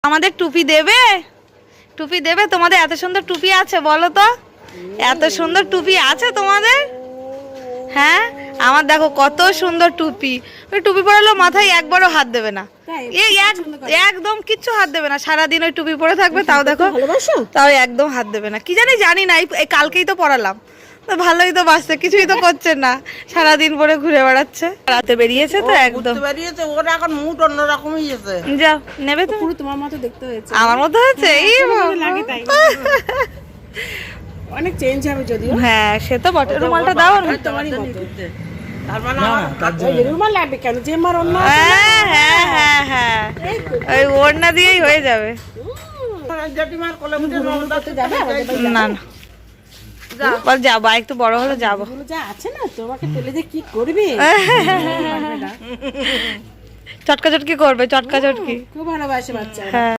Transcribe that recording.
আমাদের টুপি দেবে? টুপি দেবে? তোমাদের এত সুন্দর টুপি আছে বলো তো, এত সুন্দর টুপি আছে তোমাদের? হ্যাঁ, আমার দেখো কত সুন্দর টুপি। ওই টুপি পরালেও মাথায় একবারও হাত দেবে না, এই একদম কিচ্ছু হাত দেবে না, সারাদিন ওই টুপি পরে থাকবে। তাও দেখো, তাও একদম হাত দেবে না। কি জানি না, এই কালকেই তো পরালাম, তো ভালোই তো বাঁচছে, কিছুই তো করছে না, সারাদিন পরে ঘুরে বেড়াচ্ছে। রাতে বেরিয়েছে তো একদম বেরিয়েছে, ওরা এখন মুড অন্যরকম হয়েছে। যাও নেবে তো, পুরো তোমার মতো দেখতে হয়েছে, আমার মতো হয়েছে। এই লাগে তাই। অনেক চেঞ্জ হবে যদিও। হ্যাঁ সে তো বটে। রুমালটা দাও। তোমারই মতো। তার মানে ওই রুমাল লাগবে কেন, যে মার অন্য হ্যাঁ হ্যাঁ হ্যাঁ হ্যাঁ, ওই ওড়না দিয়েই হয়ে যাবে। জেঠিমার কোলে উঠে করতে যাবে আমাদের বাড়ি? না না, যাবো, একটু বড় হলে যাবো। এগুলো যা আছে না, তোমাকে পেলে যে কি করবে। চটকা চটকি করবে, চটকা চটকি। খুব ভালোবাসে বাচ্চা। হ্যাঁ।